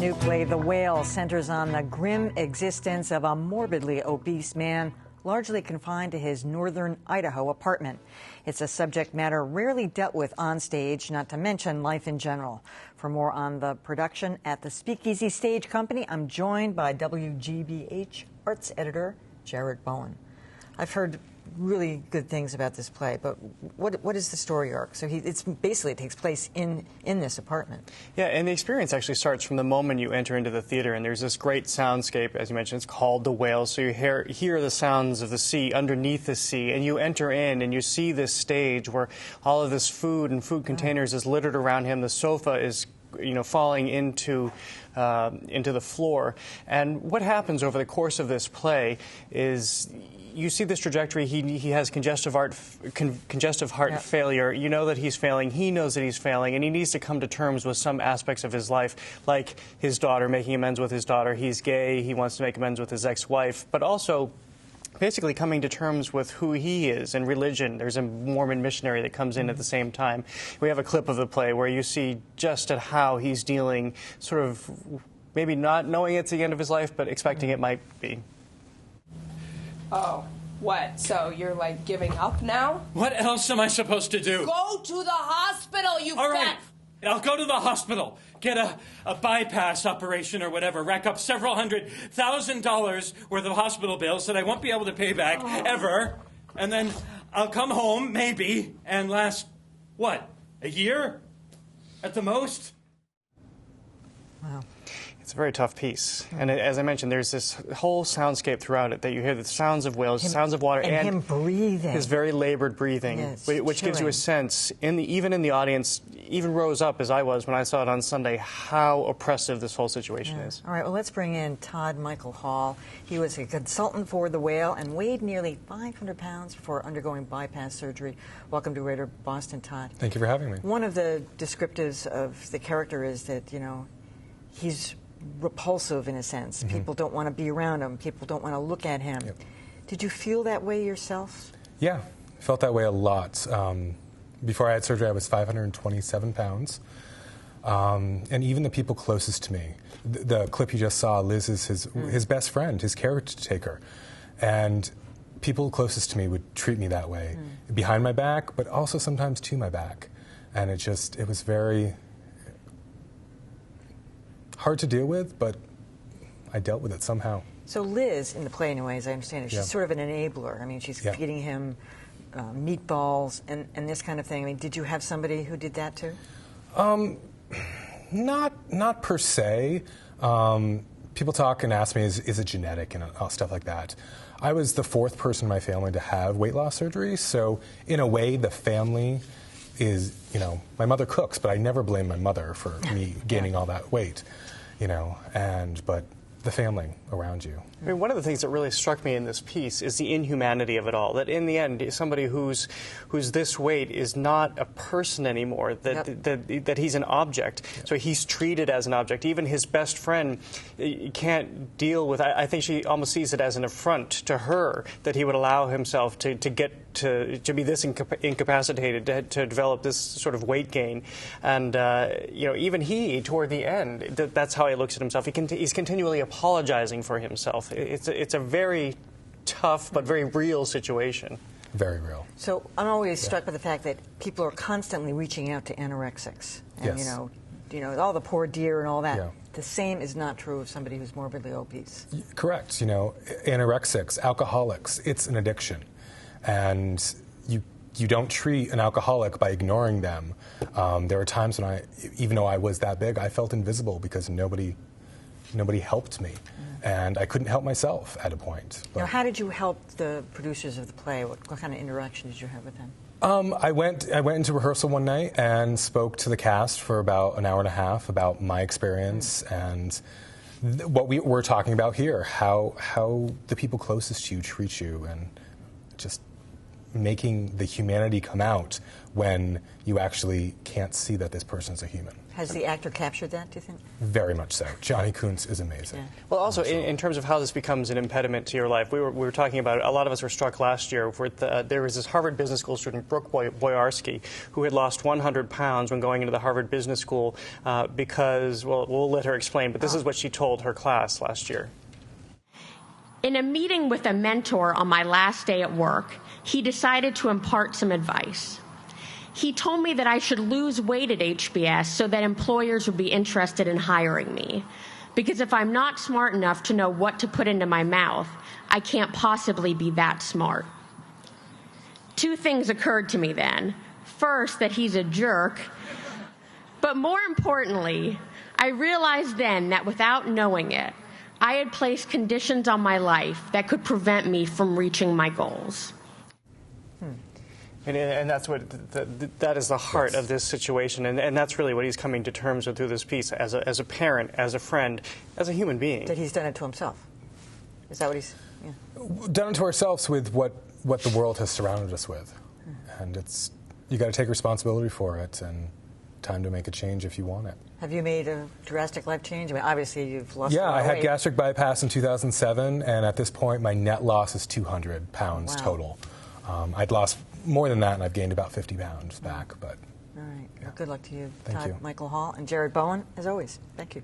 new play, The Whale, centers on the grim existence of a morbidly obese man largely confined to his Northern Idaho apartment. It's a subject matter rarely dealt with on stage, not to mention life in general. For more on the production at the Speakeasy Stage Company, I'm joined by WGBH arts editor Jared Bowen. I've heard really good things about this play, but what is the story arc? So it takes place in this apartment. Yeah, and the experience actually starts from the moment you enter into the theater, and there's this great soundscape, as you mentioned, it's called The Whale, so you hear the sounds of the sea underneath the sea, and you enter in and you see this stage where all of this food and food containers is littered around him, the sofa is falling into the floor. And what happens over the course of this play is you see this trajectory. He has congestive heart failure. You know that he's failing. He knows that he's failing, and he needs to come to terms with some aspects of his life, like his daughter, making amends with his daughter. He's gay. He wants to make amends with his ex-wife, but also basically coming to terms with who he is and religion. There's a Mormon missionary that comes in at the same time. We have a clip of the play where you see just at how he's dealing, sort of maybe not knowing it's the end of his life, but expecting it might be. Oh, what? So you're like giving up now? What else am I supposed to do? Go to the hospital, you All right, I'll go to the hospital, get a bypass operation or whatever, rack up several $100,000 worth of hospital bills that I won't be able to pay back ever, and then I'll come home, maybe, and last, what, a year at the most? Wow. It's a very tough piece. And as I mentioned, there's this whole soundscape throughout it that you hear the sounds of whales, sounds of water, and him breathing. His very labored breathing, which gives you a sense, even in the audience, even rose up as I was when I saw it on Sunday, how oppressive this whole situation is. All right, well, let's bring in Todd Michael Hall. He was a consultant for The Whale and weighed nearly 500 pounds before undergoing bypass surgery. Welcome to Greater Boston, Todd. Thank you for having me. One of the descriptives of the character is that, he's repulsive in a sense. People don't want to be around him. People don't want to look at him. Yep. Did you feel that way yourself? Yeah, I felt that way a lot. Before I had surgery, I was 527 pounds. And even the people closest to me, the clip you just saw, Liz is his best friend, his caretaker. And people closest to me would treat me that way, behind my back, but also sometimes to my back. And it was very hard to deal with, but I dealt with it somehow. So Liz, in the play anyway, as I understand it, she's sort of an enabler. I mean, she's feeding him meatballs and this kind of thing. I mean, did you have somebody who did that too? Not per se. People talk and ask me, is it genetic and stuff like that. I was the fourth person in my family to have weight loss surgery, so in a way the family is, my mother cooks, but I never blame my mother for me gaining all that weight, but the family around you. I mean, one of the things that really struck me in this piece is the inhumanity of it all, that in the end, somebody who's this weight is not a person anymore, that he's an object. So he's treated as an object. Even his best friend can't deal with, I think she almost sees it as an affront to her that he would allow himself to be this incapacitated, to develop this sort of weight gain. And, even he, toward the end, that's how he looks at himself. He's continually apologizing for himself. It's a very tough but very real situation. Very real. So I'm always struck by the fact that people are constantly reaching out to anorexics. And, all the poor dear and all that. Yeah. The same is not true of somebody who's morbidly obese. Correct. Anorexics, alcoholics, it's an addiction. And you don't treat an alcoholic by ignoring them. There were times when even though I was that big, I felt invisible because nobody helped me. And I couldn't help myself at a point. Now, how did you help the producers of the play? What kind of interaction did you have with them? I went into rehearsal one night and spoke to the cast for about an hour and a half about my experience and what we're talking about here, how the people closest to you treat you, and just making the humanity come out when you actually can't see that this person's a human. Has the actor captured that, do you think? Very much so. Johnny Kuntz is amazing. Yeah. Well, also, in terms of how this becomes an impediment to your life, we were talking about it. A lot of us were struck last year with there was this Harvard Business School student, Brooke Boyarsky, who had lost 100 pounds when going into the Harvard Business School because, well, we'll let her explain, but this is what she told her class last year. In a meeting with a mentor on my last day at work, he decided to impart some advice. He told me that I should lose weight at HBS so that employers would be interested in hiring me. Because if I'm not smart enough to know what to put into my mouth, I can't possibly be that smart. Two things occurred to me then. First, that he's a jerk. But more importantly, I realized then that without knowing it, I had placed conditions on my life that could prevent me from reaching my goals. And that's what that is the heart of this situation, and that's really what he's coming to terms with through this piece, as a parent, as a friend, as a human being. That he's done it to himself. Is that what he's? Yeah. Done it to ourselves with what the world has surrounded us with, and you got to take responsibility for it, and time to make a change if you want it. Have you made a drastic life change? I mean, obviously you've lost. Yeah, I had weight. gastric bypass in 2007, and at this point, my net loss is 200 pounds total. I'd lost more than that, and I've gained about 50 pounds back. But all right. Well, good luck to you, Thank Todd, you. Michael Hall, and Jared Bowen. As always, thank you.